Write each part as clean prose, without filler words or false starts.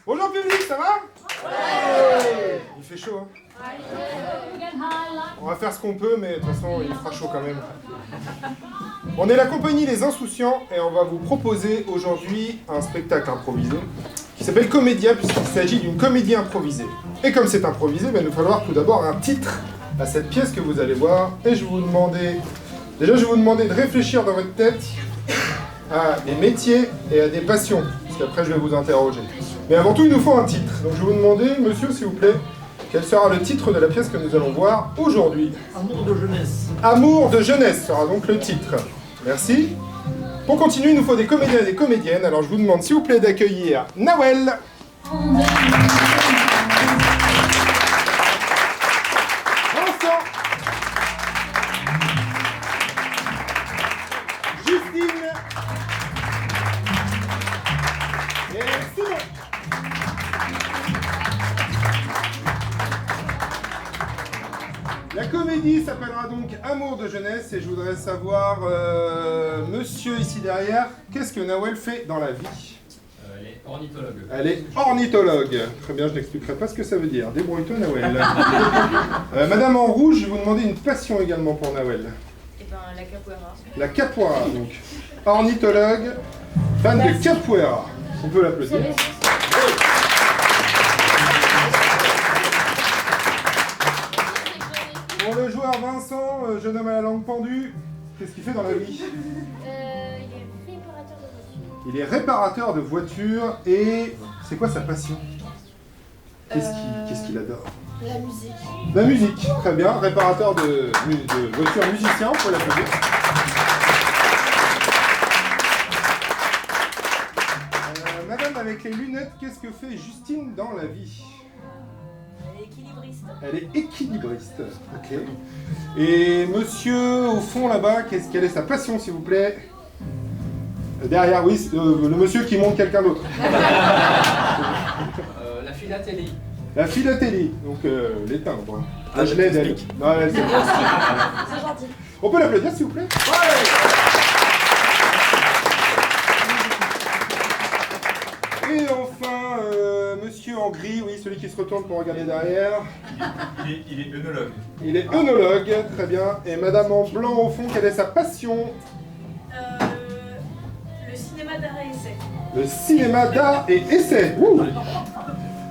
Bonjour public, ça va? Ouais. Il fait chaud, hein? On va faire ce qu'on peut, mais de toute façon, il fera chaud quand même. On est la compagnie Les Insouciants et on va vous proposer aujourd'hui un spectacle improvisé qui s'appelle Comédia, puisqu'il s'agit d'une comédie improvisée. Et comme c'est improvisé, il va nous falloir tout d'abord un titre à cette pièce que vous allez voir. Et je vais vous demander de réfléchir dans votre tête à des métiers et à des passions, parce qu'après je vais vous interroger. Mais avant tout, il nous faut un titre. Donc je vais vous demander, monsieur, s'il vous plaît, quel sera le titre de la pièce que nous allons voir aujourd'hui? Amour de jeunesse. Amour de jeunesse sera donc le titre. Merci. Pour continuer, il nous faut des comédiens et des comédiennes. Alors je vous demande, s'il vous plaît, d'accueillir Nawel. Vincent. Justine. Et Simon. La comédie s'appellera donc Amour de jeunesse et je voudrais savoir, monsieur ici derrière, qu'est-ce que Nawel fait dans la vie? Elle est ornithologue. Elle est ornithologue. Très bien, je n'expliquerai pas ce que ça veut dire. Débrouille-toi, Nawel. Madame en rouge, je vais vous demander une passion également pour Nawel. Eh ben, la capoeira. La capoeira, donc. Ornithologue, fan de capoeira. On peut l'applaudir. Pour le joueur Vincent, jeune homme à la langue pendue, qu'est-ce qu'il fait dans la vie? Il est réparateur de voitures. Il est réparateur de voitures et c'est quoi sa passion? Qu'est-ce qu'il adore? La musique. La musique, très bien. Réparateur de voitures, musicien, on peut l'applaudir. Madame avec les lunettes, qu'est-ce que fait Justine dans la vie? Elle est équilibriste. Elle est équilibriste, ok. Et monsieur, au fond là-bas, quelle est sa passion, s'il vous plaît? Derrière, oui, le monsieur qui monte quelqu'un d'autre. La philatélie. La philatélie, donc les timbres. Ah, je l'aide, elle. Non, elle, c'est C'est gentil. On peut l'applaudir, s'il vous plaît? Ouais. Et enfin, monsieur en gris, oui, celui qui se retourne pour regarder derrière. Il est œnologue. Il est œnologue, très bien. Et madame en blanc, au fond, quelle est sa passion? Le cinéma d'art et essai. Le cinéma d'art et essai. Ouh.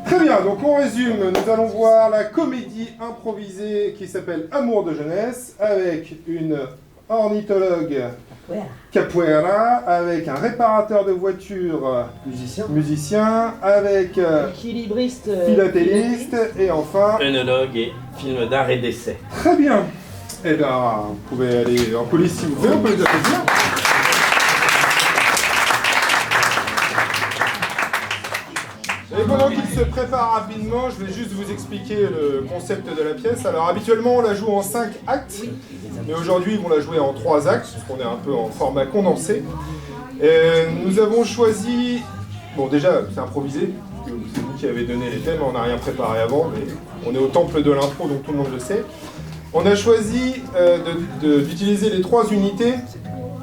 Très bien, donc on résume. Nous allons voir la comédie improvisée qui s'appelle Amour de jeunesse, avec une ornithologue capoeira, avec un réparateur de voitures musicien, avec équilibriste, philatéliste et enfin œnologue et film d'art et d'essai. Très bien. Eh bien, vous pouvez aller en coulisses si vous voulez, on peut les applaudir. Et pendant qu'il se prépare rapidement, je vais juste vous expliquer le concept de la pièce. Alors habituellement on la joue en 5 actes, mais aujourd'hui ils vont la jouer en 3 actes, puisqu'on est un peu en format condensé. Nous avons choisi... Bon déjà c'est improvisé, c'est vous qui avez donné les thèmes, on n'a rien préparé avant, mais on est au temple de l'impro donc tout le monde le sait. On a choisi d'utiliser les 3 unités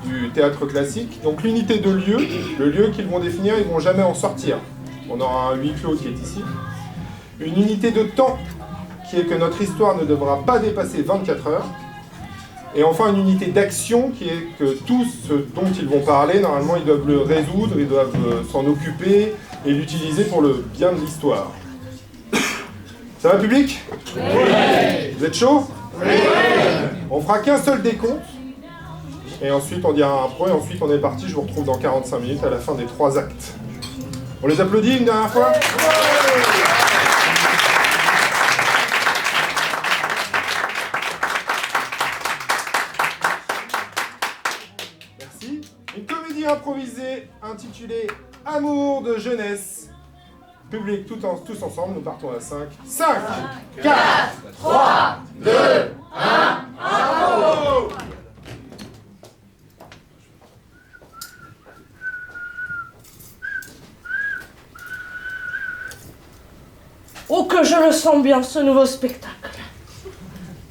du théâtre classique. Donc l'unité de lieu, le lieu qu'ils vont définir, ils ne vont jamais en sortir. On aura un huis clos qui est ici. Une unité de temps, qui est que notre histoire ne devra pas dépasser 24 heures. Et enfin une unité d'action, qui est que tout ce dont ils vont parler, normalement ils doivent le résoudre, ils doivent s'en occuper et l'utiliser pour le bien de l'histoire. Ça va, public? Oui. Vous êtes chaud? Oui. On fera qu'un seul décompte. Et ensuite on dira un pro et ensuite on est parti. Je vous retrouve dans 45 minutes à la fin des 3 actes. On les applaudit une dernière fois? Merci. Une comédie improvisée intitulée Amour de jeunesse. Public, tous ensemble, nous partons à 5. 5, 4, 3, 2, 1, bravo! Oh que je le sens bien ce nouveau spectacle.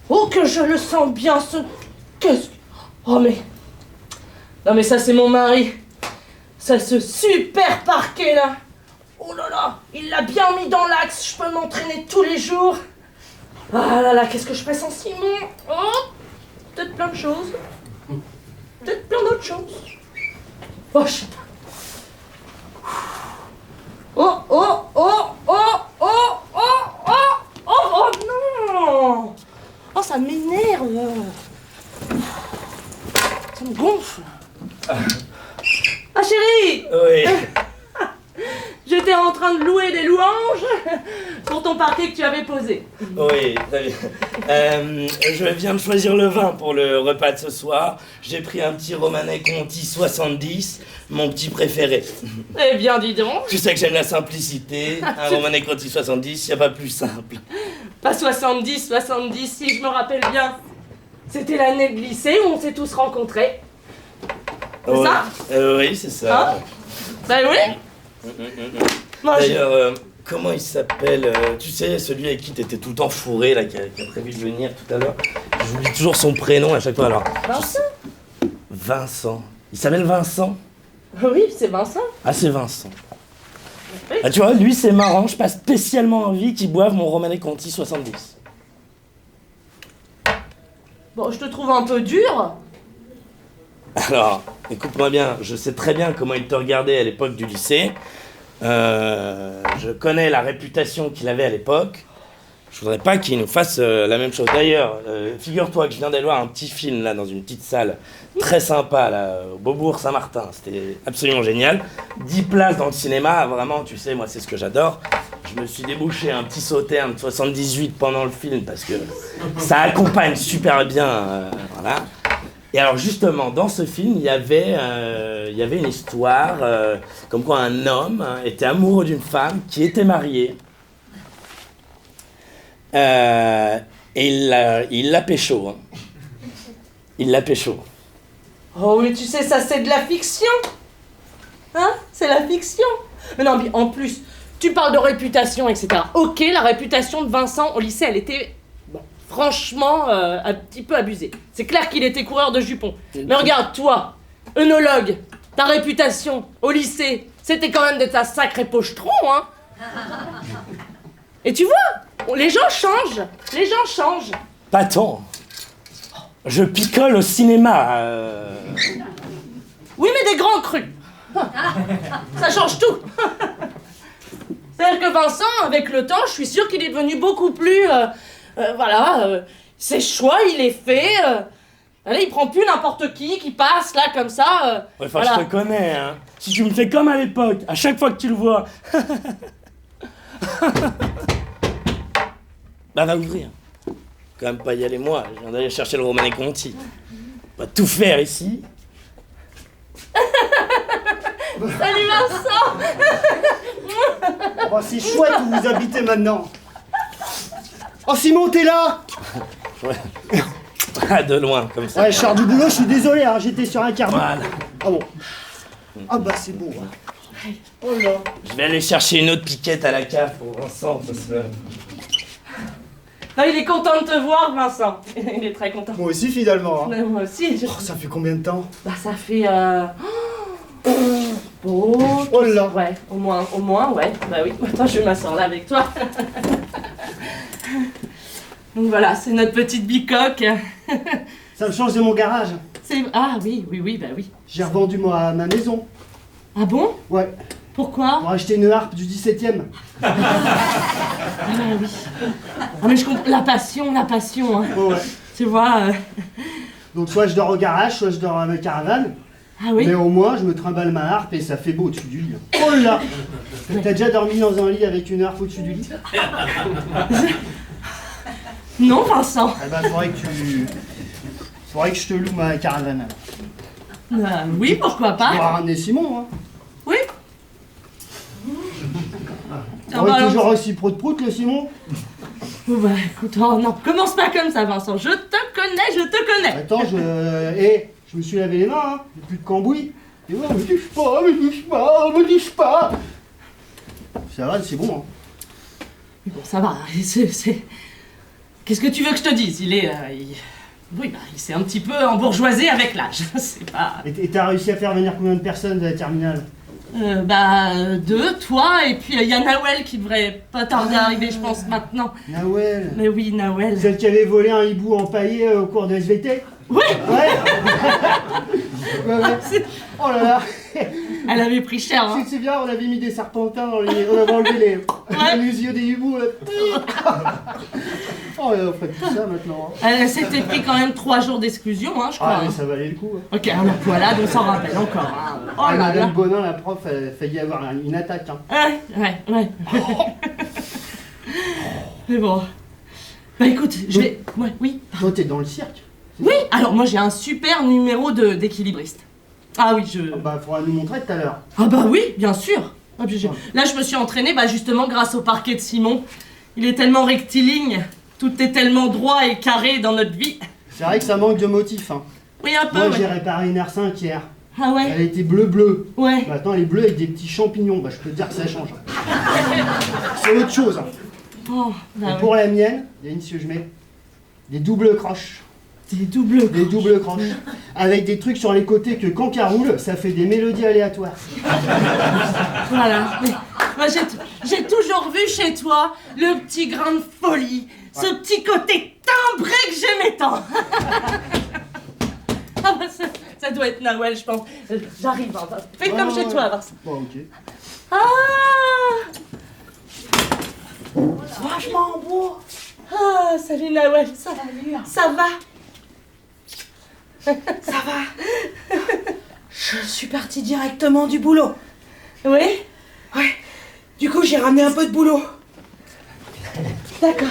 Oh que je le sens bien ce... Qu'est-ce que... Oh mais... Non mais ça c'est mon mari. Ça, ce super parquet là. Oh là là, il l'a bien mis dans l'axe, je peux m'entraîner tous les jours. Ah là là, qu'est-ce que je fais sans Simon? Oh, peut-être plein de choses. Peut-être plein d'autres choses. Oh, je sais pas. Oh, oh, oh, oh, oh, oh, oh, oh, oh, non. Oh, ça m'énerve. Ça me gonfle. Ah chérie! Oui. J'étais en train de louer des louanges pour ton parquet que tu avais posé. Oui, très bien. Je viens de choisir le vin pour le repas de ce soir. J'ai pris un petit Romanée Conti 70, mon petit préféré. Eh bien, dis donc. Tu sais que j'aime la simplicité. Un Romanée Conti 70, y a pas plus simple. Pas 70, si je me rappelle bien. C'était l'année de lycée où on s'est tous rencontrés. C'est ça? Oui, c'est ça. Hein? Ben oui. Moi, D'ailleurs, comment il s'appelle tu sais, celui avec qui t'étais tout le temps fourré, là, qui a prévu de venir tout à l'heure. J'oublie toujours son prénom à chaque fois, alors. Vincent? Vincent. Il s'appelle Vincent? Oui, c'est Vincent. Ah, c'est Vincent. Oui. Ah, tu vois, lui, c'est marrant, je passe spécialement envie qu'il boive mon Romanée Conti 70. Bon, je te trouve un peu dur. Alors, écoute-moi bien, je sais très bien comment il te regardait à l'époque du lycée. Je connais la réputation qu'il avait à l'époque. Je voudrais pas qu'il nous fasse la même chose. D'ailleurs, figure-toi que je viens d'aller voir un petit film là dans une petite salle très sympa là au Beaubourg Saint-Martin. C'était absolument génial. 10 places dans le cinéma, vraiment, tu sais, moi c'est ce que j'adore. Je me suis débouché un petit Sauterne 78 pendant le film parce que ça accompagne super bien, voilà. Et alors justement, dans ce film, il y avait une histoire comme quoi un homme était amoureux d'une femme qui était mariée. Et il l'a pécho. Hein. Il l'a pécho. Oh oui, tu sais, ça c'est de la fiction. Hein? C'est la fiction. Mais non, mais en plus, tu parles de réputation, etc. Ok, la réputation de Vincent au lycée, elle était... Bon, franchement, un petit peu abusée. C'est clair qu'il était coureur de jupons. Mais regarde, toi, œnologue, ta réputation au lycée, c'était quand même d'être un sacré pochetron, hein? Et tu vois, les gens changent. Les gens changent. Pas tant. Je picole au cinéma. Oui, mais des grands crus. Ça change tout. C'est-à-dire que Vincent, avec le temps, je suis sûre qu'il est devenu beaucoup plus... ses choix, il les fait... Allez, il prend plus n'importe qui passe là comme ça. Ouais, enfin, je te connais, hein. Si tu me fais comme à l'époque, à chaque fois que tu le vois... Bah, va ouvrir. Quand même pas y aller moi, je viens d'aller chercher le Romanée Conti. On va tout faire ici. Salut Vincent. Oh, c'est chouette où vous habitez maintenant. Oh Simon, t'es là? Ouais. Ah, de loin, comme ça. Ouais, je sors du boulot, je suis désolé, hein, j'étais sur un quart d'heure. Voilà. Ah bon. Ah bah c'est beau. Hein. Oh là. Je vais aller chercher une autre piquette à la cave pour Vincent, parce que... Non, il est content de te voir, Vincent. Il est très content. Moi aussi finalement. Hein. Moi aussi. Oh, ça fait combien de temps? Bah ça fait... Oh là. Ouais, au moins, ouais. Bah oui, attends, je vais m'asseoir là avec toi. Donc voilà, c'est notre petite bicoque. Ça me change de mon garage. Ah oui, bah oui. J'ai revendu ma maison. Ah bon? Ouais. Pourquoi? Pour acheter une harpe du 17e. Ah oui. Ah mais je comprends, la passion, hein. Ouais. Tu vois... Donc soit je dors au garage, soit je dors à ma caravane. Ah oui? Mais au moins je me trimballe ma harpe et ça fait beau au-dessus du lit. Oh là. T'as déjà dormi dans un lit avec une harpe au-dessus du lit? Non, Vincent. Eh ben faudrait que je te loue ma caravane. Oui, pourquoi On va pas? ramener Simon, hein. Oui. On est toujours aussi prout-prout, le Simon? Bah écoute, oh non, commence pas comme ça, Vincent. Je te connais. Attends, je me suis lavé les mains, hein. Il n'y a plus de cambouis. Et ouais, me touche pas. Ça va, c'est bon, hein. Bon, ça va, c'est... Qu'est-ce que tu veux que je te dise? Il est... Oui, bah, il s'est un petit peu embourgeoisé avec l'âge. C'est pas... Et t'as réussi à faire venir combien de personnes de la terminale? Deux, toi, et puis il y a Nawel qui devrait pas tarder à arriver, je pense, maintenant. Nawel. Mais oui, Nawel. Celle qui avait volé un hibou empaillé au cours de SVT? Oui, Ouais. Ouais. Oh là là. elle avait pris cher, hein. C'est bien, on avait mis des serpentins dans les... On avait enlevé les yeux des hiboux, là. Oh là, on ferait tout ça maintenant. Hein. Elle s'était pris quand même 3 jours d'exclusion, hein, je crois. Ah mais hein. ça valait le coup. Hein. Ok, alors voilà, on s'en rappelle encore. Hein. Oh Ah, là là. Madame Bonin, la prof, elle a failli avoir une attaque. Hein. Ouais. Mais bon. Bah écoute, je vais... Ouais, oui. Toi, t'es dans le cirque. Oui, alors moi j'ai un super numéro d'équilibriste. Ah oui, Ah bah, faudra nous montrer tout à l'heure. Ah bah oui, bien sûr. Ah, puis là, je me suis entraînée justement grâce au parquet de Simon. Il est tellement rectiligne, tout est tellement droit et carré dans notre vie. C'est vrai que ça manque de motifs. Hein. Oui, un peu, Moi, ouais. j'ai réparé une R5 hier. Ah ouais. Elle était bleu-bleu. Ouais. Maintenant, elle est bleue avec des petits champignons. Bah, je peux te dire que ça change. C'est autre chose. Hein. Oh, bah Et ouais. pour la mienne, il y a une si je mets des doubles croches. Des doubles. Des doubles croches. Avec des trucs sur les côtés que quand qu'elle roule, ça fait des mélodies aléatoires. Voilà. Mais moi, j'ai toujours vu chez toi le petit grain de folie, ce petit côté timbré que j'aimais tant. Ah bah, ça doit être Nawel, je pense. J'arrive, hein. Fais comme chez toi, alors. Bon, ok. Ah! Vachement beau. Ah, salut Nawel. Ça va? Ça va? Je suis partie directement du boulot. Oui? Ouais. Du coup, j'ai ramené un peu de boulot. D'accord.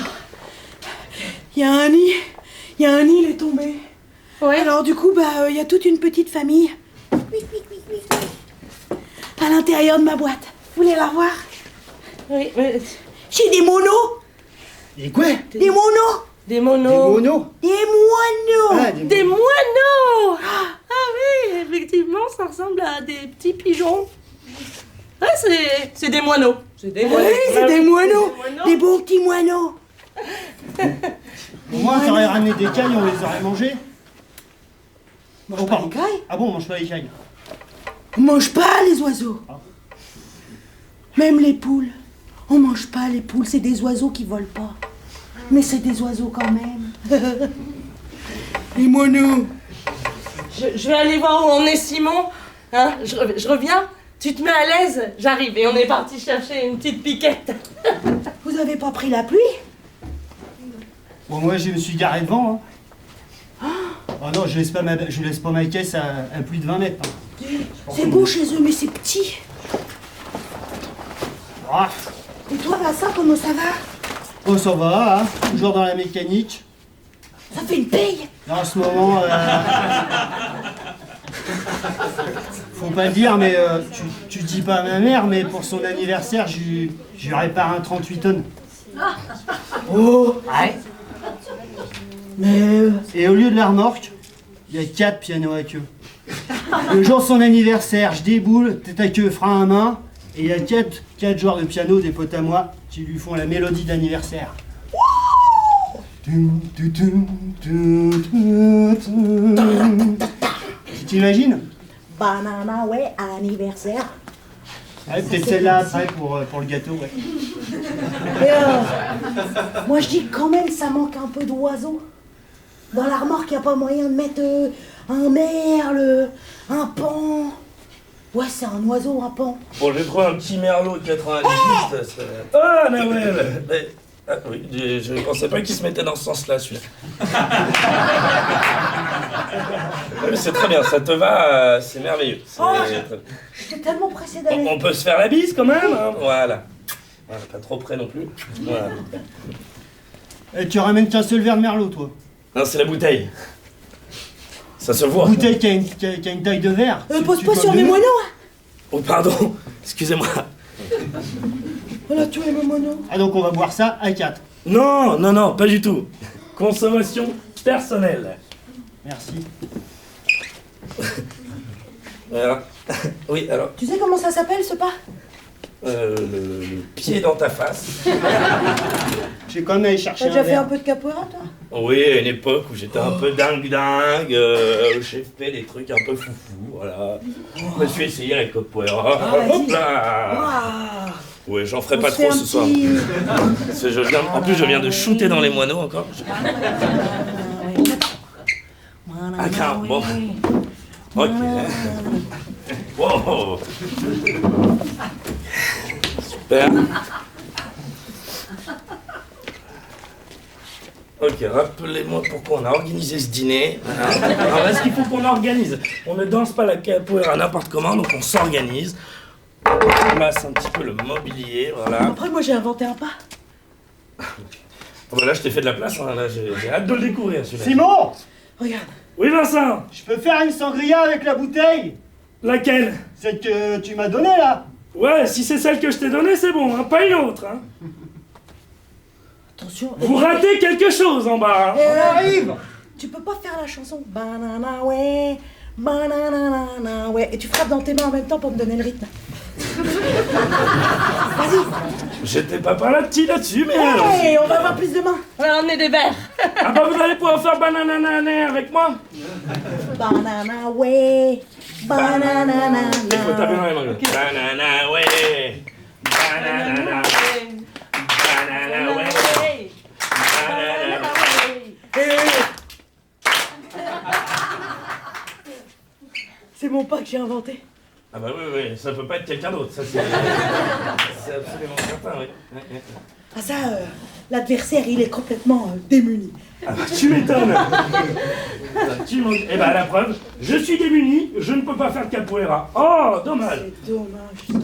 Il y a un nid, il est tombé. Ouais. Alors du coup, il y a toute une petite famille. À l'intérieur de ma boîte. Vous voulez la voir? Oui, mais... J'ai des monos. Et quoi? Des monos. Des Des monos. monos? Des moineaux. Ah, Des moineaux. Ah oui, effectivement, ça ressemble à des petits pigeons. Ouais, c'est des moineaux. C'est des moineaux. Oui, c'est des moineaux. Des bons petits moineaux. Au moins, t'aurais ramené des cailles, on les aurait mangées. Mange pas les cailles. Ah bon, on mange pas les cailles. On mange pas les oiseaux. Même les poules. On mange pas les poules, c'est des oiseaux qui volent pas. Mais c'est des oiseaux quand même. Les moineaux. Je vais aller voir où en est Simon. Hein, je reviens. Tu te mets à l'aise, j'arrive. Et on est parti chercher une petite piquette. Vous avez pas pris la pluie? Bon, moi, je me suis garé devant. Hein. Oh non, je laisse pas ma caisse à plus de 20 mètres. Hein. C'est beau chez eux, mais c'est petit. Ah. Et toi, Vincent, comment ça va? Oh, ça va, hein. Toujours dans la mécanique. Ça fait une paye. Là, en ce moment, faut pas le dire, mais tu dis pas à ma mère, mais pour son anniversaire, je lui répare un 38 tonnes. Oh. Ouais. Mais... Et au lieu de la remorque, il y a 4 pianos à queue. Le jour de son anniversaire, je déboule, tête à queue, frein à main, et il y a 4 joueurs de piano, des potes à moi, qui lui font la mélodie d'anniversaire. Tu t'imagines? Banana, ouais, anniversaire. Ouais, peut-être celle-là après pour le gâteau, ouais. Et moi, je dis quand même, ça manque un peu d'oiseaux. Dans la remorque, il n'y a pas moyen de mettre un merle, un paon. Ouais, c'est un oiseau, un paon. Bon, j'ai trouvé un petit merlot de 98. Ah, Nawel! Ah oui, je pensais pas qu'il se mettait dans ce sens-là, celui-là. Ouais, mais c'est très bien, ça te va, c'est merveilleux. J'étais tellement pressée d'aller. On peut se faire la bise quand même, hein. Voilà. Voilà, pas trop près non plus. Voilà. Et tu ramènes qu'un seul verre de merlot, toi? Non, c'est la bouteille. Ça se voit. Bouteille qui a une taille de verre. Pose Tu pas dois sur me mes donner. moineaux, hein. Oh, pardon, excusez-moi. Voilà, tu es mes moineaux. Ah, donc on va boire ça à 4. Non, pas du tout. Consommation personnelle. Merci. Voilà. Oui, alors. Tu sais comment ça s'appelle, ce pas? le pied dans ta face. J'ai quand même allé chercher T'as déjà un fait un verre. peu de capoeira, toi? Oui, à une époque où j'étais un peu dingue, j'ai fait des trucs un peu foufou, voilà. Je me suis essayé la capoeira. Hop là! Ah, Oui, j'en ferai on pas se fait trop un ce soir. petit- Parce que en plus, je viens de shooter dans les moineaux encore. Ah, car, bon. Ok. Wow. Super. Ok, rappelez-moi pourquoi on a organisé ce dîner. Alors, est-ce qu'il faut qu'on organise? On ne danse pas la capoeira n'importe comment, donc on s'organise. On place un petit peu le mobilier, voilà. Après, moi, j'ai inventé un pas. Oh, bah là, je t'ai fait de la place, hein, là, j'ai hâte de le découvrir, celui-là. Simon, Regarde. Oui, Vincent. je peux faire une sangria avec la bouteille? Laquelle? Celle que tu m'as donnée là? Ouais, si c'est celle que je t'ai donnée, c'est bon, hein, pas une autre. Hein. Attention. Vous ratez quelque chose en bas. Hein. On arrive! Tu peux pas faire la chanson banana ouais, banana ouais, et tu frappes dans tes mains en même temps pour me donner le rythme. Vas-y. J'étais pas par là-dessus, mais... Hey, on va avoir plus de mains. On a emmené des verres. Ah bah vous allez pouvoir faire bananana avec moi. Banana ouais, banana. Il faut taper dans les mains. Banana, ouais. Banana, banana, ouais. Banana, C'est mon pas que j'ai inventé. Ah bah oui, ça peut pas être quelqu'un d'autre, ça c'est absolument certain, oui. Ah ça, l'adversaire, il est complètement démuni. Ah bah tu m'étonnes. Eh bah la preuve, je suis démuni, je ne peux pas faire de capoeira. Oh, dommage. C'est dommage.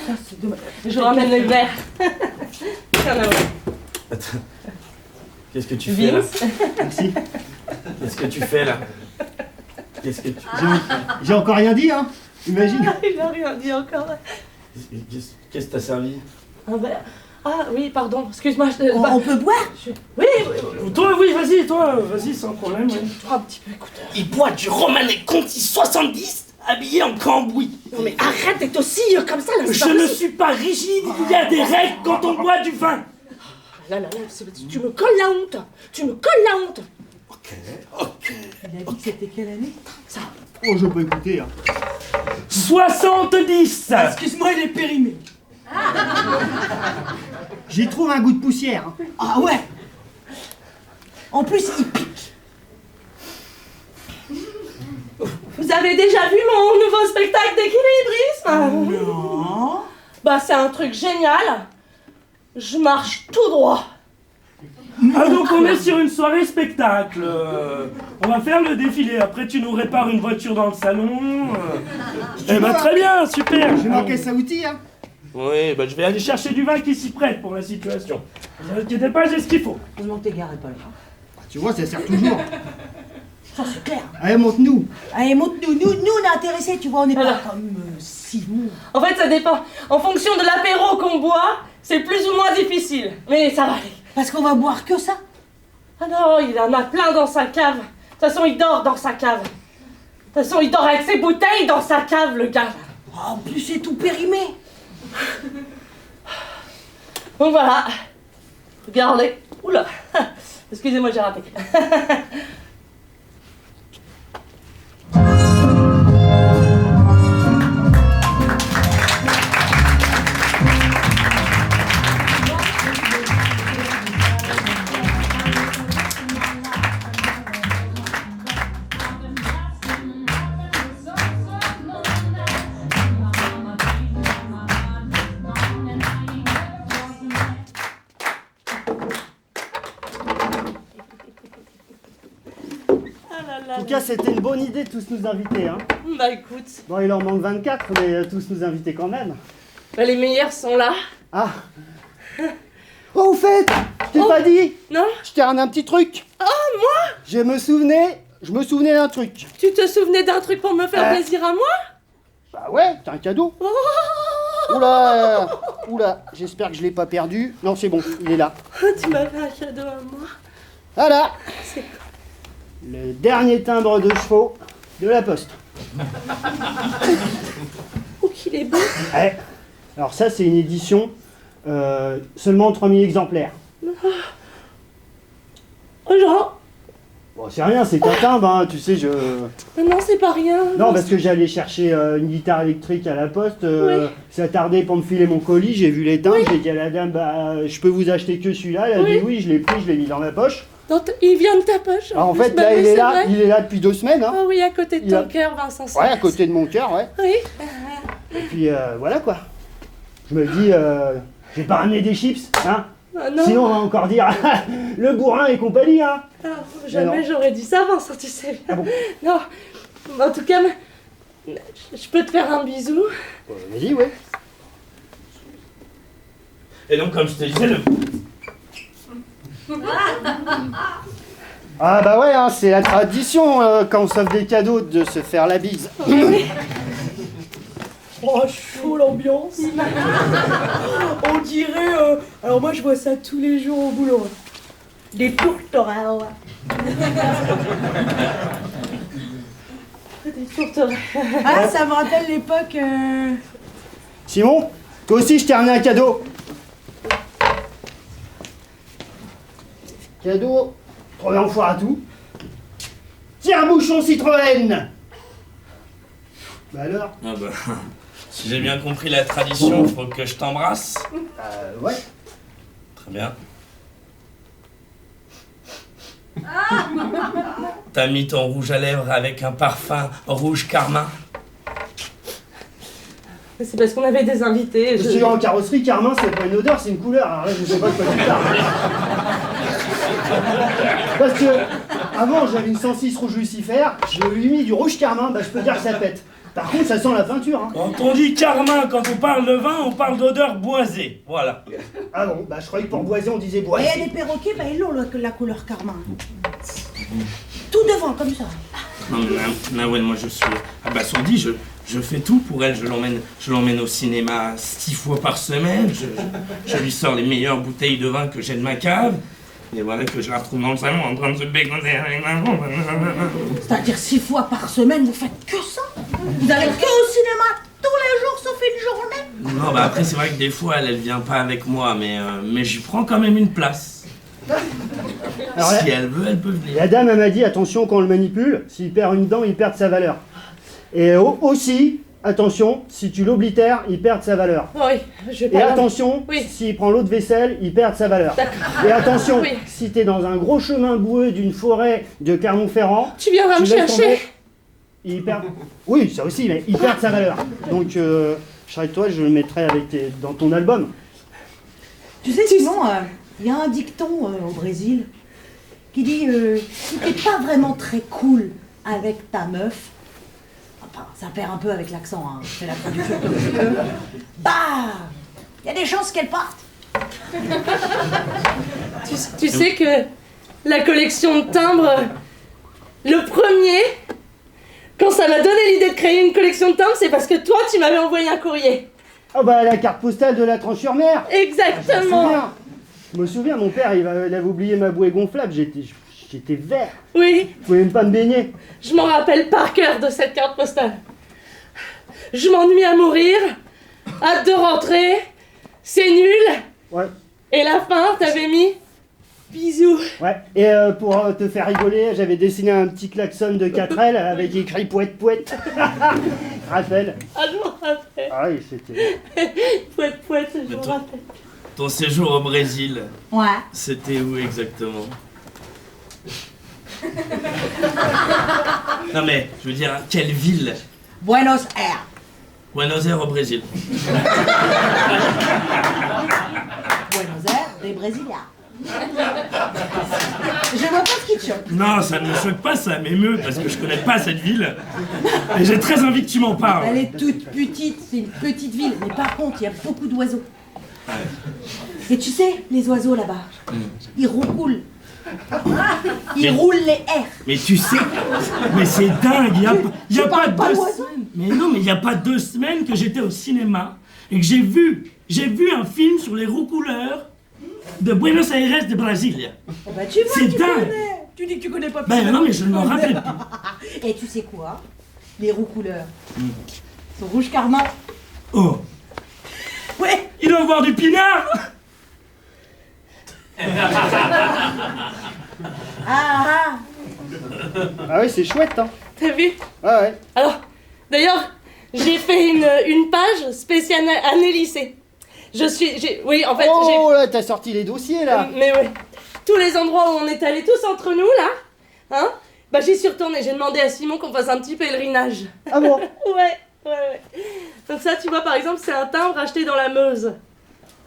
Ça, c'est dommage. Je ramène les verres. Tiens, là, ouais. Attends. Qu'est-ce que tu fais là? Vince. Merci. Qu'est-ce que tu fais là? Qu'est-ce que tu... J'ai encore rien dit, hein? Imagine. Il a rien dit encore. Qu'est-ce que t'as servi? Un verre. Ah oui, pardon, excuse-moi. On peut boire? Oui, oui, Toi, oui, vas-y, sans problème. Oui. toi un petit peu, écoute. Il boit du Romanée Conti 70, habillé en cambouis. Non mais arrête d'être aussi comme ça là. c'est Je pas ne possible. suis pas rigide, il y a des règles quand on boit du vin. Là, tu me colles la honte. Tu me colles la honte. Ok. Il a dit que c'était quelle année? Ça. Oh, je peux écouter, hein. 70. Excuse-moi, il est périmé. J'y trouve un goût de poussière. Hein. Ah ouais. En plus, il pique. Vous avez déjà vu mon nouveau spectacle d'équilibrisme? Non. Bah, c'est un truc génial. Je marche tout droit. Ah donc on est sur une soirée spectacle. On va faire le défilé. Après tu nous répares une voiture dans le salon. Eh ben très bien, super. J'ai manqué ça outil, hein. Oui, bah je vais aller chercher du vin qui s'y prête pour la situation. Ne vous inquiétez pas, j'ai ce qu'il faut. Heureusement que t'es garé pas là. Tu vois, ça sert toujours. Ça c'est clair. Allez, monte-nous. Allez, montre-nous. Nous, on est intéressés, tu vois, on n'est Voilà. pas comme Simon. En fait, ça dépend. En fonction de l'apéro qu'on boit, c'est plus ou moins difficile. Mais ça va aller. Parce qu'on va boire que ça. Ah non, il en a plein dans sa cave. De toute façon, il dort dans sa cave. De toute façon, il dort avec ses bouteilles dans sa cave, le gars. Oh, en plus, c'est tout périmé. Donc voilà. Regardez. Oula. Excusez-moi, j'ai raté. En tout cas, c'était une bonne idée de tous nous inviter, hein. Bah écoute, Bon, il en manque 24, mais tous nous inviter quand même. bah, les meilleurs sont là. Ah. Oh, au fait, je t'ai pas dit. Non? Je t'ai ramené un petit truc. Oh, moi? Je me souvenais d'un truc. Tu te souvenais d'un truc pour me faire plaisir à moi? Bah ouais, t'as un cadeau. Oh, Oula, j'espère que je l'ai pas perdu. Non, c'est bon, il est là. tu m'as fait un cadeau à moi. Voilà. C'est Le dernier timbre de chevaux de la Poste. Oh, qu'il est beau. Eh, Alors ça, c'est une édition, seulement 3000 exemplaires. Oh, genre, Bon, c'est rien, c'est un timbre, hein, tu sais, je... non, c'est pas rien. Non, parce que j'allais chercher une guitare électrique à la poste, Oui. ça tardait pour me filer mon colis, j'ai vu les timbres, j'ai dit à la dame, bah, je peux vous acheter que celui-là, elle a dit oui, je l'ai pris, je l'ai mis dans ma poche. Il vient de ta poche. Ah, en plus. fait, Bah là, oui, il est c'est là, vrai. il est là depuis 2 semaines, hein. Ah oui, à côté de Il ton a- cœur, Vincent. Ouais, à côté de mon cœur, ouais. Oui. Et puis, voilà, quoi. Je me dis, je vais pas ramener des chips, hein. Ah, non. Sinon, on va encore dire, le bourrin et compagnie, hein. Ah, jamais non. j'aurais dit ça, Vincent, tu sais bien. Ah bon? Non. En tout cas, je peux te faire un bisou. Vas-y, ouais. Et donc, comme je te disais, Ah bah ouais, hein, c'est la tradition quand on s'offre des cadeaux de se faire la bise. Oh, chaud l'ambiance. On dirait. Alors, moi, je vois ça tous les jours au boulot. Des tourterelles. Des tourterelles. Ah, ça me rappelle l'époque. Simon, toi aussi, je t'ai ramené un cadeau. Cadeau, trop bien foire à tout. Tiens, un bouchon Citroën. Bah alors? ah bah, si j'ai bien compris la tradition, faut que je t'embrasse. Ouais. Très bien. T'as mis ton rouge à lèvres avec un parfum rouge carmin. C'est parce qu'on avait des invités. Je suis en carrosserie, carmin, c'est pas une odeur, c'est une couleur. Alors là, je sais pas de quoi tu parles. Parce que, avant, j'avais une 106 rouge Lucifer, je lui ai mis du rouge carmin, bah je peux dire que ça pète. Par contre, ça sent la peinture, hein. Quand on dit carmin, quand on parle de vin, on parle d'odeur boisée. Voilà. Ah bon, bah je croyais que pour boiser, on disait Et il y boisé. a des perroquets, bah, ils ont la couleur carmin. Tout devant, comme ça. Non mais Nawen, moi je suis abasourdi, je fais tout pour elle, je l'emmène au cinéma 6 fois par semaine, je lui sors les meilleures bouteilles de vin que j'ai de ma cave, et voilà que je la retrouve dans le salon en train de se bégonner avec ma C'est-à-dire 6 fois par semaine, vous faites que ça? Vous allez que au cinéma tous les jours sauf une journée? Non bah après c'est vrai que des fois elle vient pas avec moi, mais j'y prends quand même une place. Alors, Si elle veut, elle peut venir. la dame, elle m'a dit, attention, quand on le manipule, s'il perd une dent, il perd sa valeur. Et aussi, attention, si tu l'oblitères, il perd sa valeur. Oui, je vais Et pas. attention, Oui. s'il prend l'eau de vaisselle, il perd sa valeur. D'accord. Et attention, Oui. si t'es dans un gros chemin boueux d'une forêt de Clermont-Ferrand, Tu viendras me tu laisses chercher. tomber, il perd... Oui, ça aussi, mais il perd sa valeur. Donc, je serais avec toi, je le mettrai dans ton album. Tu sais, Simon, il y a un dicton au Brésil qui dit si t'es pas vraiment très cool avec ta meuf, enfin, ça perd un peu avec l'accent, hein, je fais la traduction comme je peux, bah, il y a des chances qu'elle parte. Tu sais que la collection de timbres, le premier, quand ça m'a donné l'idée de créer une collection de timbres, c'est parce que toi, tu m'avais envoyé un courrier. Ah bah, la carte postale de la Tranche-sur-Mer. Exactement. Je me souviens, mon père, il avait oublié ma bouée gonflable, j'étais vert. Oui, Je pouvais même pas me baigner. je m'en rappelle par cœur de cette carte postale. Je m'ennuie à mourir, hâte de rentrer, c'est nul. Ouais. Et la fin, t'avais mis bisous. Ouais, et pour te faire rigoler, j'avais dessiné un petit klaxon de 4L avec écrit pouette pouette. Rappel. Ah, je m'en rappelle. Ah oui, c'était. Pouette, pouette, je Mais m'en toi- rappelle. Ton séjour au Brésil, Ouais. c'était où exactement? Non mais, je veux dire, quelle ville? Buenos Aires. Buenos Aires au Brésil. Buenos Aires, des Brésiliens. Je vois pas ce qui te choque. Non, ça ne me choque pas, ça m'émeut parce que je connais pas cette ville. Et j'ai très envie que tu m'en parles. Elle est toute petite, c'est une petite ville, mais par contre, il y a beaucoup d'oiseaux. Et tu sais, les oiseaux là-bas, ils roucoulent. Ils roulent les airs. Mais tu sais, mais c'est dingue, il y a pas parles pas deux d'oiseaux. semaines. Mais non, mais il y a pas 2 semaines que j'étais au cinéma et que j'ai vu un film sur les roucouleurs de Buenos Aires de Brasilia. Oh bah tu vois, C'est tu dingue. connais. Tu dis que tu connais pas. Ben non, mais je ne m'en rappelle plus. Et tu sais quoi? Les roucouleurs sont rouge carmin. Oh, Il doit boire du pinard. Ah Ah oui, c'est chouette, hein. T'as vu? Ouais. Alors, d'ailleurs, j'ai fait une page spéciale année lycée. Oui, en fait, Oh là, t'as sorti les dossiers, là. Mais ouais, tous les endroits où on est allés tous entre nous, là, hein, bah j'y suis retournée, j'ai demandé à Simon qu'on fasse un petit pèlerinage. Ah bon? Ouais. Donc ça, tu vois, par exemple, c'est un timbre acheté dans la Meuse.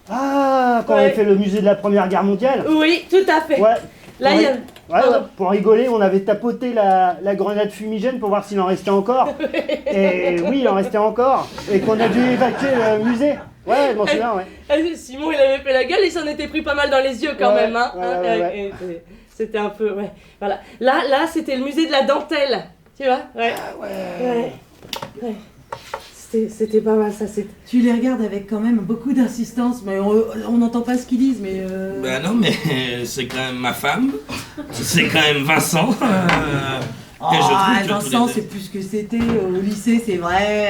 Ah, quand on avait fait le musée de la Première Guerre mondiale. Oui, tout à fait. Ouais. Là, il y a... Ouais, pour rigoler, on avait tapoté la grenade fumigène pour voir s'il en restait encore. Et oui, il en restait encore. Et qu'on a dû évacuer le musée. Ouais, je m'en souviens, ouais. Simon, il avait fait la gueule, il s'en était pris pas mal dans les yeux quand même, hein. Ouais. Et c'était un peu, ouais. Voilà. Là, c'était le musée de la dentelle. Tu vois? Ouais. Ouais. C'était pas mal, ça, c'est... Tu les regardes avec quand même beaucoup d'insistance, mais on n'entend pas ce qu'ils disent, mais... Bah non, mais c'est quand même ma femme. C'est quand même Vincent. Et je trouve que Vincent, tous les- c'est plus ce que c'était au lycée, c'est vrai.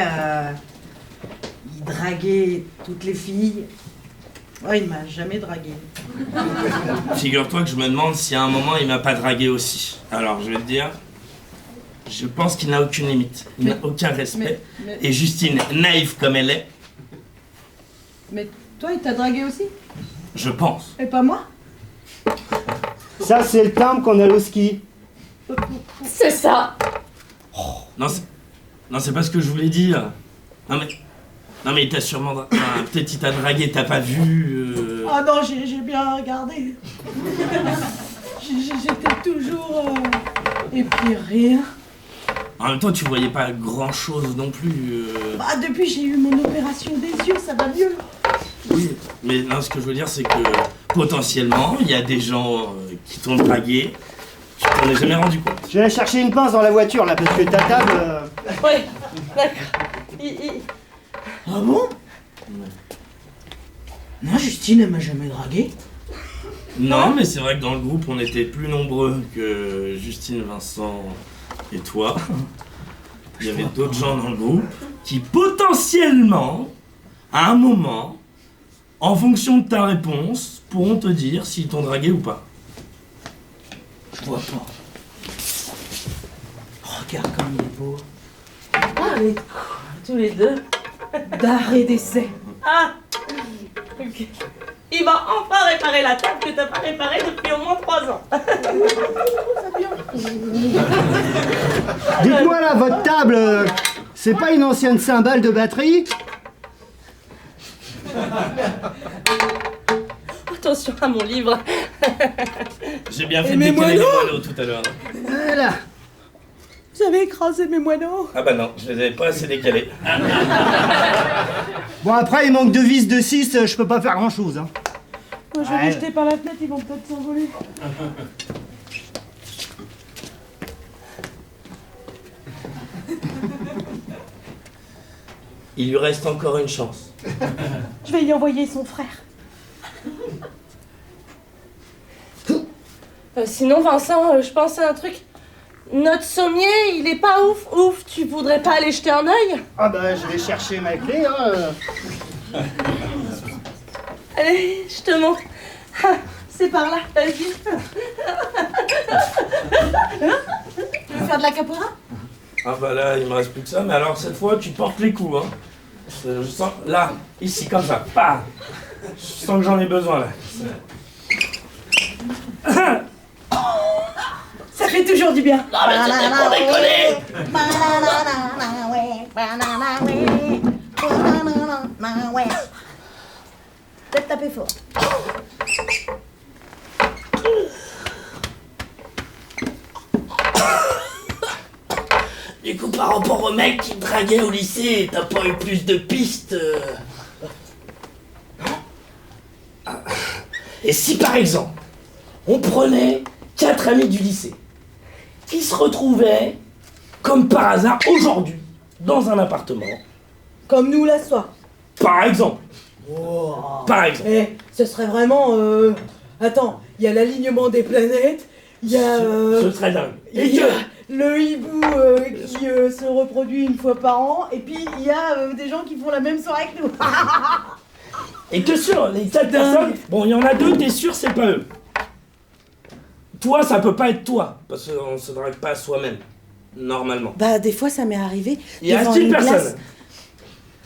Il draguait toutes les filles. Ouais, il m'a jamais dragué. Figure-toi que je me demande si à un moment il m'a pas dragué aussi. Alors je vais te dire, je pense qu'il n'a aucune limite, il n'a aucun respect. Et Justine, naïve comme elle est, Mais toi, il t'a dragué aussi? je pense. Et pas moi? Ça, c'est le timbre qu'on a au ski. C'est ça. Non, c'est pas ce que je voulais dire. Non mais il t'a sûrement... enfin, peut-être il t'a dragué, t'as pas vu... Ah non, j'ai bien regardé. J'étais toujours... Et puis rien. En même temps, tu voyais pas grand-chose non plus. Bah, depuis j'ai eu mon opération des yeux, ça va mieux. Oui, mais non, ce que je veux dire, c'est que potentiellement, il y a des gens qui t'ont dragué, tu t'en es jamais rendu compte. Je vais aller chercher une pince dans la voiture, là, parce que ta table... Ouais, d'accord. Ah bon? Non, Justine, elle m'a jamais dragué. Non, mais c'est vrai que dans le groupe, on était plus nombreux que Justine, Vincent et toi. Il y avait d'autres gens dans le groupe qui potentiellement, à un moment, en fonction de ta réponse, pourront te dire s'ils t'ont dragué ou pas. Je vois pas. Regarde comme il est beau. Ah, mais tous les deux. D'art et d'essai. Ah, ok. Il va enfin réparer la table que t'as pas réparée depuis au moins 3 ans. Dites-moi, là, votre table, c'est pas une ancienne cymbale de batterie? Attention à mon livre. J'ai bien fait de décaler les moineaux tout à l'heure. Voilà. Vous avez écrasé mes moineaux. Ah bah non, je les avais pas assez décalés. Bon, après, il manque 2 vis de 6, je peux pas faire grand-chose, hein. Moi, je vais les jeter par la fenêtre, ils vont peut-être s'envoler. Il lui reste encore une chance. Je vais y envoyer son frère. Sinon, Vincent, je pense à un truc. Notre sommier, il est pas ouf. Tu voudrais pas aller jeter un œil? Ah bah, je vais chercher ma clé, hein. Allez, je te montre. Ah, c'est par là, vas-y. Tu veux faire de la capoeira? Ah bah là, il me reste plus que ça, mais alors cette fois, tu portes les coups, hein. Je sens, là, ici, comme ça, pas. Je sens que j'en ai besoin, là. Ça fait toujours du bien. Non mais c'était pour déconner. Peut-être taper fort. Du coup, par rapport au mec qui te draguait au lycée, t'as pas eu plus de pistes Ah. Et si par exemple, on prenait 4 amis du lycée, qui se retrouvaient, comme par hasard, aujourd'hui, dans un appartement, Comme nous là ce soir. par exemple, par exemple, Eh, ce serait vraiment... Attends, il y a l'alignement des planètes, il y a... ce serait dingue. Et Il y que, a le hibou qui se reproduit une fois par an, et puis il y a des gens qui font la même soirée que nous. Et que sur les 4 personnes, bon, il y en a 2, t'es sûr, c'est pas eux. Toi, ça peut pas être toi, parce qu'on se drague pas soi-même, normalement. Bah, des fois, ça m'est arrivé. Il devant reste une une personne. glace.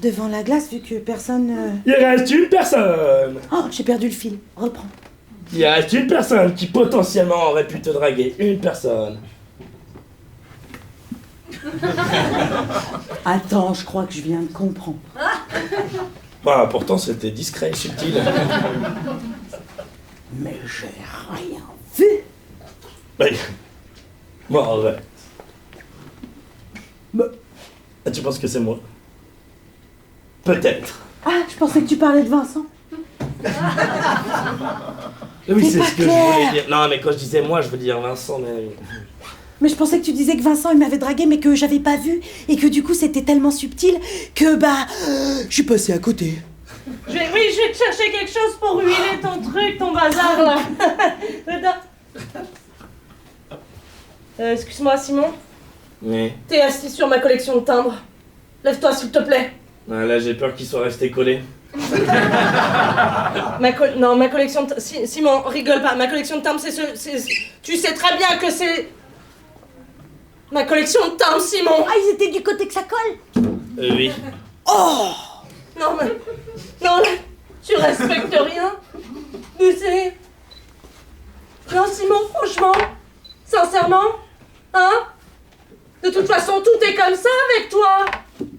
Devant la glace, vu que personne... Il reste une personne. Oh, j'ai perdu le fil. Reprends. Il reste une personne qui potentiellement aurait pu te draguer. Une personne. Attends, je crois que je viens de comprendre. Bah, pourtant, c'était discret, subtil. Mais j'ai rien vu. Oui. Bon, arrête. Ah, tu penses que c'est moi? Peut-être. Ah, je pensais que tu parlais de Vincent. Oui, C'est c'est pas ce que je clair. voulais dire. Non, mais quand je disais moi, je veux dire Vincent, mais... Mais je pensais que tu disais que Vincent, il m'avait dragué, mais que j'avais pas vu. Et que du coup, c'était tellement subtil que, je suis passée à côté. Oui, je vais te chercher quelque chose pour huiler ton truc, ton bazar là. Excuse-moi, Simon. Oui. T'es assis sur ma collection de timbres. Lève-toi, s'il te plaît. Ah, là, j'ai peur qu'il soit resté collé. Non, ma collection de... Simon, rigole pas. Ma collection de timbres, tu sais très bien que c'est... Ma collection de timbres, Simon. Ah, ils étaient du côté que ça colle. Oui. Oh! Non, mais... Non, là, tu respectes rien. Mais c'est... Non, Simon, franchement. Sincèrement. Hein? De toute façon, tout est comme ça avec toi.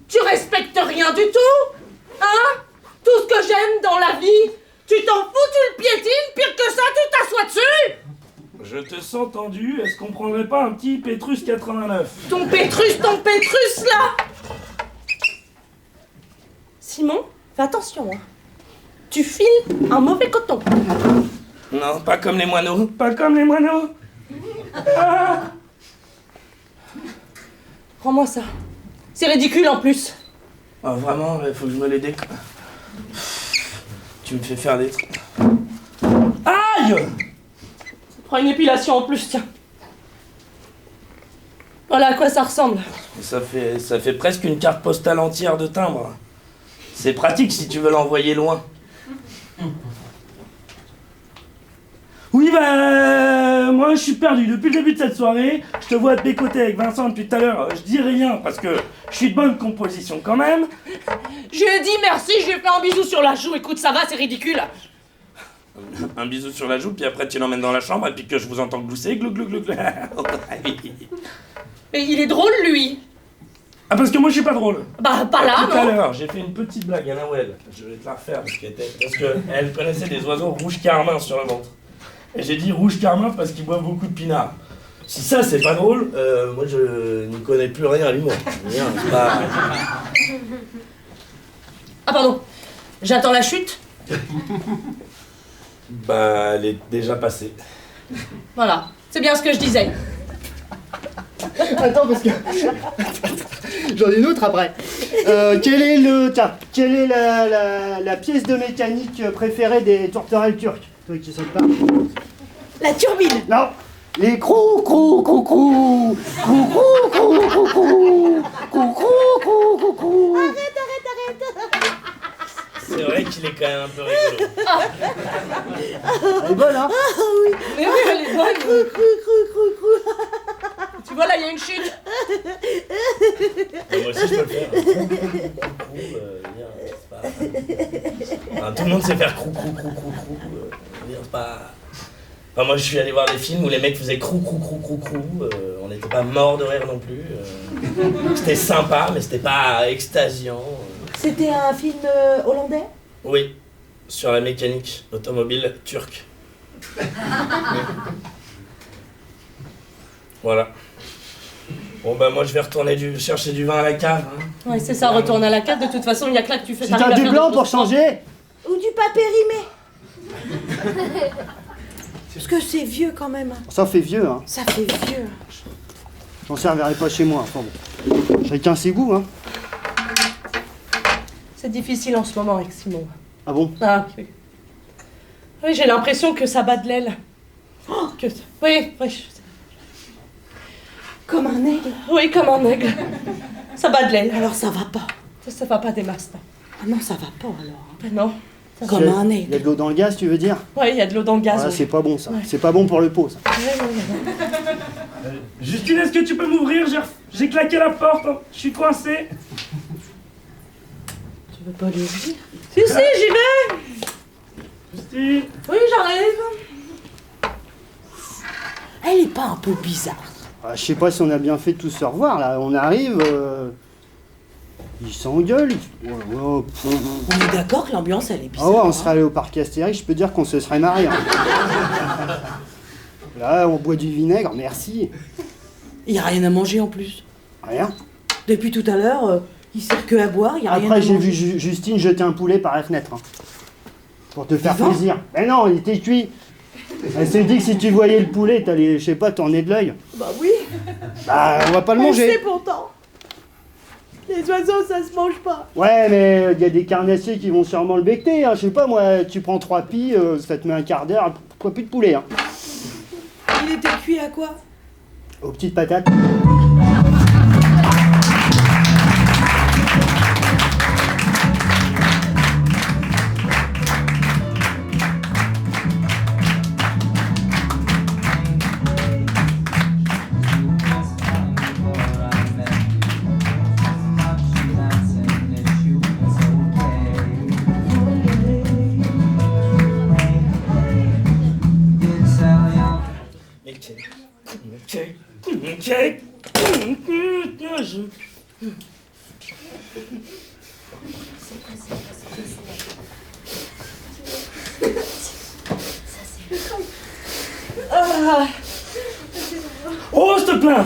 Tu respectes rien du tout. Hein? Tout ce que j'aime dans la vie, tu t'en fous, tu le piétines, pire que ça, tu t'assois dessus. Je te sens tendu, est-ce qu'on prendrait pas un petit Pétrus 89? Ton Pétrus, là. Simon, fais attention, hein. Tu files un mauvais coton. Non, pas comme les moineaux. Pas comme les moineaux. Ah. Rends-moi ça. C'est ridicule en plus. Oh, vraiment, il faut que je me les décolle. Tu me fais faire des trucs. Aïe! Prends une épilation en plus, tiens. Voilà à quoi ça ressemble. Ça fait presque une carte postale entière de timbre. C'est pratique si tu veux l'envoyer loin. Oui, moi je suis perdu. Depuis le début de cette soirée, je te vois te bécoter avec Vincent depuis tout à l'heure. Je dis rien parce que je suis de bonne composition quand même. Je lui ai dit merci, je lui ai fait un bisou sur la joue. Écoute, ça va, c'est ridicule. Un bisou sur la joue, puis après tu l'emmènes dans la chambre et puis que je vous entends glousser, glou glou glou glou. Mais il est drôle, lui. Ah, parce que moi je suis pas drôle. Bah, pas là, Tout à non. l'heure, j'ai fait une petite blague à Nawel. Je vais te la refaire parce qu'elle connaissait des oiseaux rouges carmin sur le ventre. Et j'ai dit rouge carmin parce qu'ils boivent beaucoup de pinard. Si ça c'est pas drôle, moi je n'y connais plus rien à l'humour. Rien, c'est pas... Ah, pardon. J'attends la chute. Bah, elle est déjà passée. Voilà. C'est bien ce que je disais. Attends, parce que... J'en ai une autre après. Quelle est la pièce de mécanique préférée des tourterelles turques? Toi qui sais pas. La turbine. Non. Les crou crou crou crou crou crou crou crou crou crou crou crou crou. Arrête. C'est vrai qu'il est quand même un peu rigolo. Elle est bonne, hein? Ah oui. Mais oui, elle est bonne. Crou. Tu vois, là, il y a une chute. Moi aussi je peux le faire. Tout le monde sait faire crou. C'est pas... Enfin, moi je suis allé voir des films où les mecs faisaient crou. On n'était pas mort de rire non plus. C'était sympa, mais c'était pas extasiant. C'était un film hollandais? Oui, sur la mécanique automobile turque. Voilà. Bon bah moi je vais retourner chercher du vin à la cave. Hein. Ouais, c'est ça, retourne à la carte. De toute façon, il y a que là que tu fais. Si t'as du blanc pour changer. Ou du papier rimé? Parce que c'est vieux quand même. Ça fait vieux, hein. Ça fait vieux. J'en servirai pas chez moi. Enfin bon. Chacun ses goûts, hein. C'est difficile en ce moment avec Simon. Ah bon? Ah oui. Oui, j'ai l'impression que ça bat de l'aile. Oh, que... Oui, je sais. Comme un aigle. Oui, comme un aigle. Ça bat de l'aile. Alors ça va pas. Ça va pas des masses, non. Ah non, ça va pas alors. Ben non. Comme un nez. Il y a de l'eau dans le gaz, tu veux dire? Ouais, il y a de l'eau dans le gaz. Ah, ouais. c'est pas bon ça. Ouais. C'est pas bon pour le pot ça. Justine, est-ce que tu peux m'ouvrir? J'ai claqué la porte, hein. Je suis coincé. Tu veux pas lui ouvrir? Si, j'y vais. Justine. Oui, j'arrive. Elle est pas un peu bizarre? Ah, je sais pas si on a bien fait de tous se revoir là. On arrive, ils s'engueulent. Ouais, ouais, On est d'accord que l'ambiance, elle est Ah bizarre. ouais, on hein. serait allé au parc Astérix, je peux dire qu'on se serait marié. Hein. Là, on boit du vinaigre, merci. Il y a rien à manger en plus. Rien. Depuis tout à l'heure, il sert que à boire, il y a rien à Après, j'ai manger. vu Justine jeter un poulet par la fenêtre. Hein. Pour te faire Vivant plaisir. Mais non, il était cuit. Elle s'est dit que si tu voyais le poulet, t'allais, je sais pas, tourner de l'œil. Bah oui, Bah, on va pas le elle sait manger. pourtant. Les oiseaux, ça se mange pas. Ouais, mais il y a des carnassiers qui vont sûrement le becter. Hein. Je sais pas, moi, tu prends 3 pies, ça te met un quart d'heure, pourquoi plus de poulet. Hein. Il était cuit à quoi? Aux petites patates.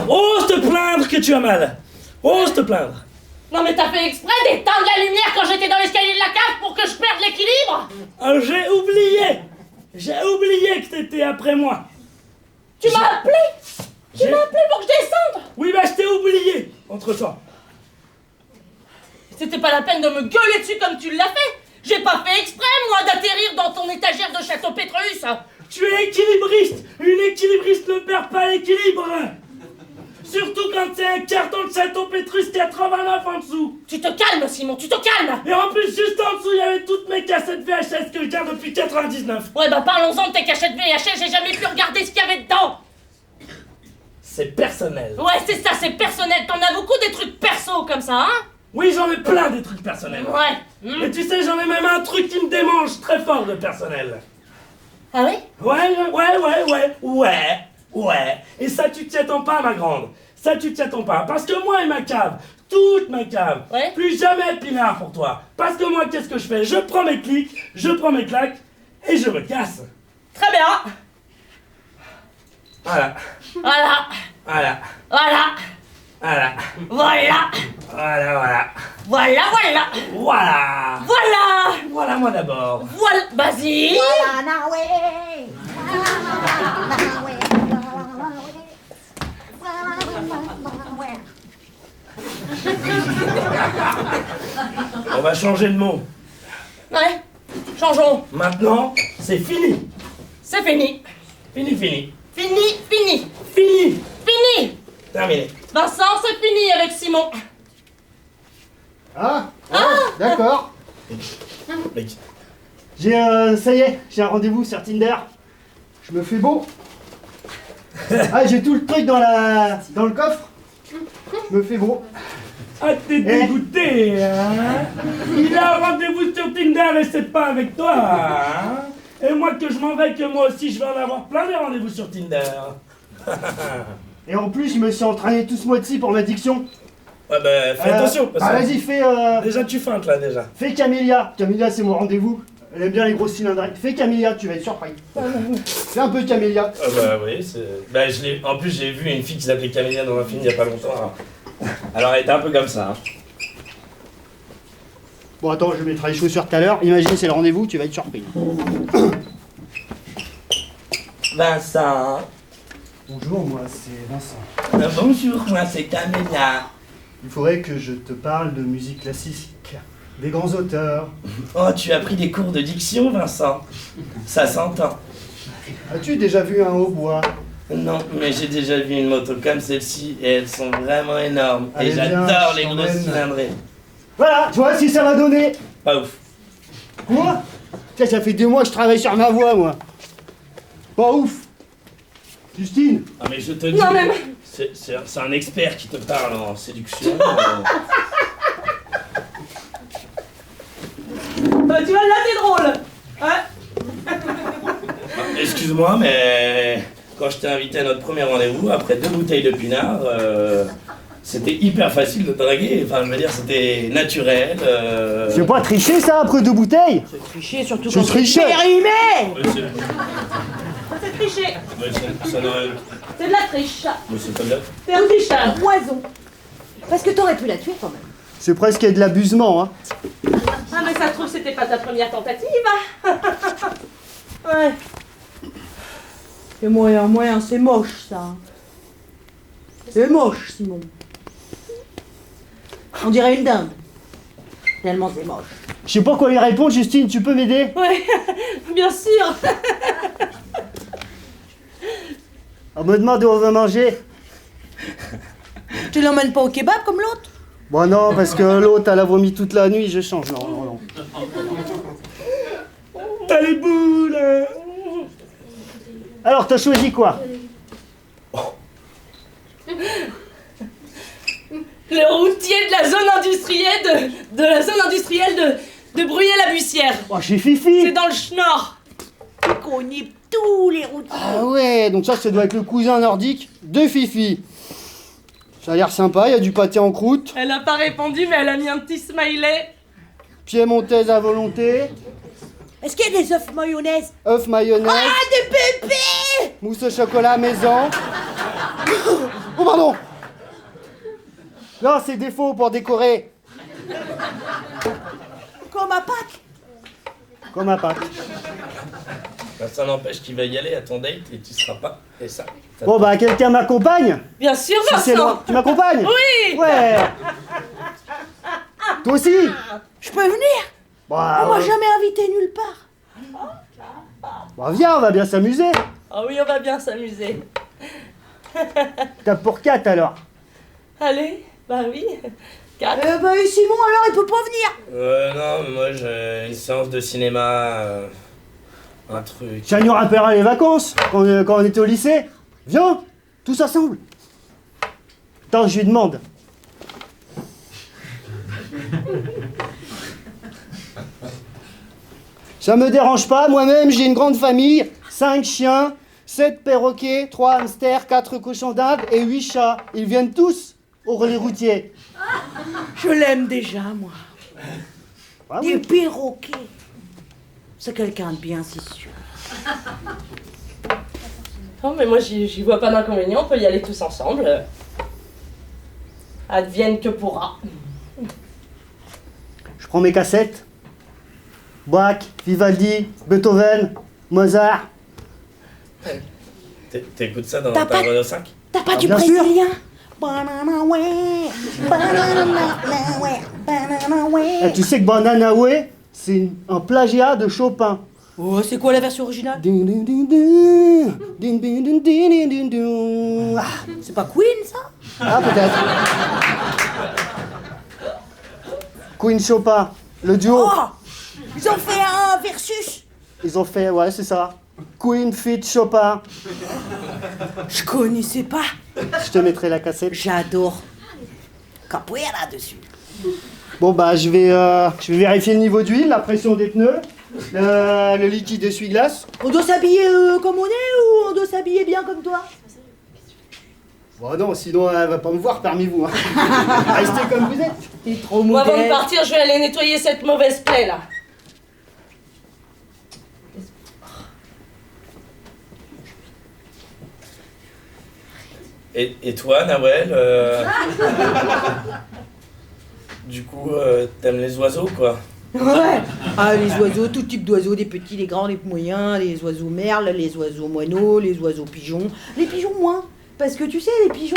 Ose te plaindre que tu as mal. Ose te plaindre. Non mais t'as fait exprès d'éteindre la lumière quand j'étais dans l'escalier de la cave pour que je perde l'équilibre. J'ai oublié que t'étais après moi. Tu m'as appelé pour que je descende. Oui, bah je t'ai oublié entre-temps. C'était pas la peine de me gueuler dessus comme tu l'as fait. J'ai pas fait exprès, moi, d'atterrir dans ton étagère de Château Pétrus. Tu es équilibriste. Une équilibriste ne perd pas l'équilibre. Surtout quand c'est un carton de Château Pétrus 89 en dessous. Tu te calmes, Simon, tu te calmes. Et en plus, juste en dessous, il y avait toutes mes cassettes VHS que je garde depuis 99. Ouais, bah parlons-en de tes cachettes VHS, j'ai jamais pu regarder ce qu'il y avait dedans. C'est personnel. Ouais, c'est ça, c'est personnel. T'en as beaucoup des trucs perso comme ça, hein? Oui, j'en ai plein des trucs personnels. Ouais. Mais tu sais, j'en ai même un truc qui me démange très fort de personnel. Ah oui? Ouais. Et ça, tu t'y attends pas, ma grande. Ça, tu t'y attends pas. Parce que moi et ma cave, toute ma cave, Ouais. plus jamais pinard pour toi. Parce que moi, qu'est-ce que je fais? Je prends mes clics, je prends mes claques, et je me casse. Très bien. Voilà. Voilà. Voilà. Voilà. Voilà. Voilà. Voilà. Voilà, voilà. Voilà. Voilà. Voilà moi d'abord. Voilà. Vas-y. On va changer de mot. Ouais. Changeons. Maintenant, c'est fini. C'est fini. Fini. Fini. Fini. Fini. Terminé. Vincent, c'est fini avec Simon. Ah, ouais, d'accord. Mec. Ça y est, j'ai un rendez-vous sur Tinder. Je me fais beau. Ah, j'ai tout le truc dans le coffre. Je me fais beau. Ah, t'es dégoûté, hein? Il a un rendez-vous sur Tinder et c'est pas avec toi, hein? Et moi que je m'en vais, que moi aussi je vais en avoir plein de rendez-vous sur Tinder. Et en plus, je me suis entraîné tout ce mois-ci pour ma diction. Ouais, bah, fais attention, parce que Vas-y, déjà tu feintes là, déjà. fais Camélia. Camélia, c'est mon rendez-vous. Elle aime bien les grosses cylindrées. Fais Camélia, tu vas être surpris. Fais un peu Camélia. Ah bah oui, c'est... Bah, en plus, j'ai vu une fille qui s'appelait Camélia dans un film il y a pas longtemps. Alors, elle était un peu comme ça, hein. Bon, attends, je mettrai les chaussures tout à l'heure. Imagine, c'est le rendez-vous, tu vas être surpris. Vincent. Bonjour, moi, c'est Vincent. Bonjour, moi c'est Camélia. Il faudrait que je te parle de musique classique, des grands auteurs. Oh, tu as pris des cours de diction, Vincent. Ça s'entend. As-tu déjà vu un hautbois? Non, mais j'ai déjà vu une moto comme celle-ci et elles sont vraiment énormes. Allez, Et viens, j'adore je les grosses t'emmène. cylindrées. Voilà, tu vois si ça va donner. Pas ouf. Quoi? Tiens, ça fait 2 mois que je travaille sur ma voix, moi. Pas ouf. Justine. Ah mais je te dis, Non, mais- c'est un expert qui te parle en séduction. Tu vois, là, t'es drôle. Ouais. Excuse-moi, mais quand je t'ai invité à notre premier rendez-vous, après 2 bouteilles de pinard, c'était hyper facile de te draguer. Enfin, je veux dire, c'était naturel. C'est pas tricher, ça, après 2 bouteilles? C'est tricher, surtout Je quand trichais. périmé. Mais c'est- C'est tricher. mais ça n'aurait... C'est de la triche. Mais c'est pas bien. T'es un tricheur. Oiseau. Parce que t'aurais pu la tuer quand même. C'est presque de l'abusement, hein. Ah, mais ça se trouve, c'était pas ta première tentative. Hein. Ouais. C'est moyen, c'est moche ça. C'est moche, Simon. On dirait une dinde. Tellement c'est moche. Je sais pas quoi lui répondre, Justine, tu peux m'aider? Ouais, bien sûr. On me demande où on veut manger. Tu l'emmènes pas au kebab comme l'autre? Bon non, parce que l'autre, elle a vomi toute la nuit, je change. Non. T'as les boules. Alors, t'as choisi quoi? Le routier de la zone industrielle de la zone industrielle de Bruyères-la-Bussière. Oh, chez Fifi. C'est dans le Schnorr. Tu connais tous les routiers. Ah ouais, donc ça doit être le cousin nordique de Fifi. Ça a l'air sympa, il y a du pâté en croûte, Elle a pas répondu, mais elle a mis un petit smiley. piémontaise à volonté, Est-ce qu'il y a des œufs mayonnaise? œuf mayonnaise, Ah, des pépés! mousse au chocolat maison. Oh pardon. Non, c'est des faux pour décorer, Comme à Pâques. comme à Pâques. Ben, ça n'empêche qu'il va y aller à ton date et tu seras pas. Et ça. Bon bah, quelqu'un m'accompagne? Bien sûr, Si c'est Vincent. loin. Tu m'accompagnes? Oui. Ouais. Toi aussi? Je peux venir? Bah, On m'a ouais. jamais invité nulle part. Bah, viens, on va bien s'amuser. Ah oui, on va bien s'amuser. Tape pour 4 alors. Allez, bah oui. 4. Bah et Simon alors il peut pas venir. Non, mais moi j'ai une séance de cinéma. Un truc. Ça nous rappellera les vacances, quand on était au lycée. Viens, tous ensemble. Attends, je lui demande. Ça me dérange pas, moi-même j'ai une grande famille, 5 chiens, 7 perroquets, 3 hamsters, 4 cochons d'Inde et 8 chats. Ils viennent tous au relais routier. Je l'aime déjà moi. Ah Des oui. perroquets. C'est quelqu'un de bien, c'est sûr. Non, mais moi j'y vois pas d'inconvénient, on peut y aller tous ensemble. Advienne que pourra. Je prends mes cassettes. Bach, Vivaldi, Beethoven, Mozart. T'écoutes ça dans T'as ta pas- Renault 5? T'as pas Ah, du bien sûr. brésilien? Banana ouais, banana ouais, banana ouais. Tu sais que Banana Way, c'est un plagiat de Chopin. Oh, c'est quoi la version originale? Ding, ding, ding, ding. Ding, ding, ding, ding, ding, ding, ding. Ah, C'est pas Queen ça? ah, peut-être. Queen Chopin, le duo. Oh, ils ont fait un versus. Ils ont fait, ouais, c'est ça. Queen feat Chopin. Je connaissais pas. Je te mettrai la cassette. J'adore. Capoeira dessus. Bon, bah, je vais vérifier le niveau d'huile, la pression des pneus, le liquide essuie-glace. On doit s'habiller comme on est ou on doit s'habiller bien comme toi? Bon, non, sinon, elle va pas me voir parmi vous. Hein. Restez comme vous êtes. T'es trop Moi, avant de moderne. partir, je vais aller nettoyer cette mauvaise plaie là. Et toi, Nawel Du coup, t'aimes les oiseaux, quoi? Ouais. Ah, les oiseaux, tout type d'oiseaux, des petits, les grands, les moyens, les oiseaux merles, les oiseaux moineaux, les oiseaux pigeons. Les pigeons moins, parce que tu sais, les pigeons,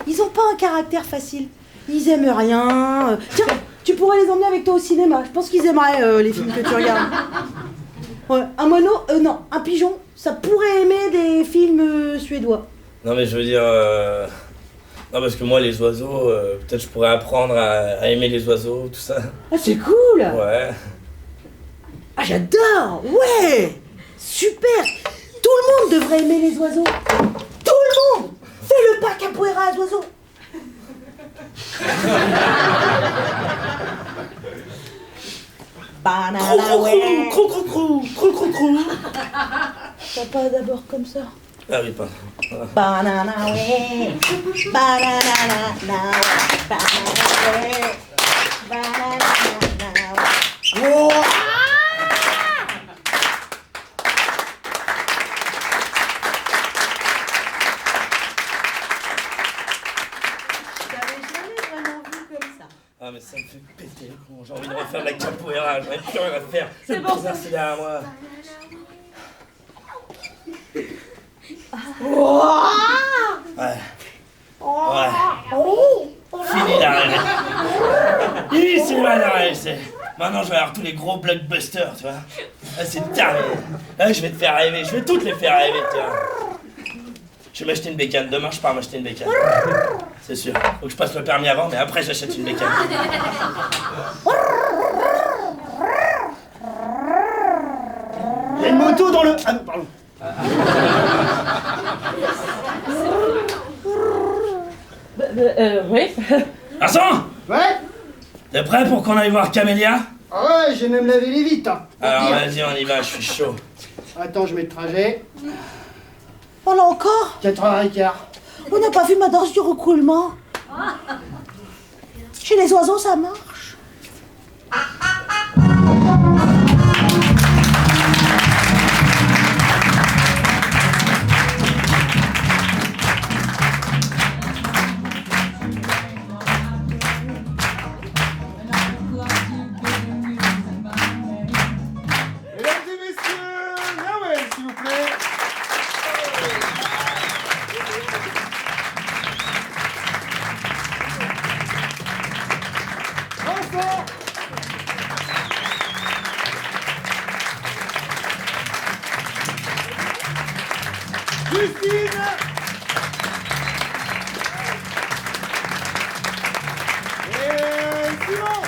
ils ont pas un caractère facile. Ils aiment rien. Tiens, tu pourrais les emmener avec toi au cinéma. Je pense qu'ils aimeraient les films que tu regardes. Ouais, un moineau, non, un pigeon, ça pourrait aimer des films suédois. Non, mais je veux dire. Non, parce que moi, les oiseaux, peut-être je pourrais apprendre à aimer les oiseaux, tout ça. Ah, c'est cool. Ouais. Ah, j'adore. Ouais. Super. Tout le monde devrait aimer les oiseaux. Tout le monde. Fais le pas capoeira à oiseaux. Banana way. Crou, crou, crou, crou, crou, crou. T'as pas d'abord comme ça. Ah oui, pardon. Banana way. Banana way. Banana way. Banana way. Oh. Ah mais ça me fait péter le con, j'ai envie de refaire de la capoeira, j'en ai plus rien à faire. C'est bon, ça. Merci derrière moi. Ouais. Ouais. Fini la rêve. Ici la rêve, c'est... Maintenant je vais avoir tous les gros blockbusters, tu vois. Là c'est terminé. Là je vais te faire rêver, je vais toutes les faire rêver, tu vois. Je vais m'acheter une bécane, demain je pars m'acheter une bécane. C'est sûr. Faut que je passe le permis avant, mais après j'achète une bécane. Il y a une moto dans le... Ah non, pardon. Oui. Garçon, Ouais. t'es prêt pour qu'on aille voir Camélia? Ah ouais, j'ai même lavé les vitres. Hein. Alors vas-y, on y va, je suis chaud. Attends, je mets le trajet. Oh là encore. 4h15. On n'a pas vu ma danse du recoulement. Chez les oiseaux, ça marche. Mesdames et messieurs, Nawel, s'il vous plaît. Vincent. Justine. Et Simon.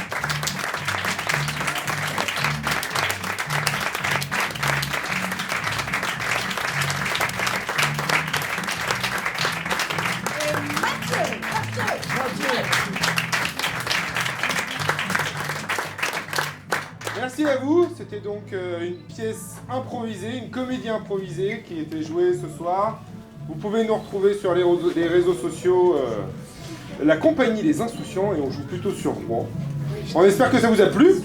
Merci à vous, c'était donc une pièce improvisée, une comédie improvisée qui était jouée ce soir. Vous pouvez nous retrouver sur les réseaux sociaux, la compagnie des Insouciants, et on joue plutôt sur Rouen. On espère que ça vous a plu. Et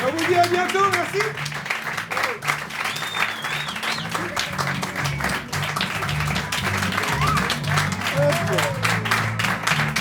on vous dit à bientôt, merci.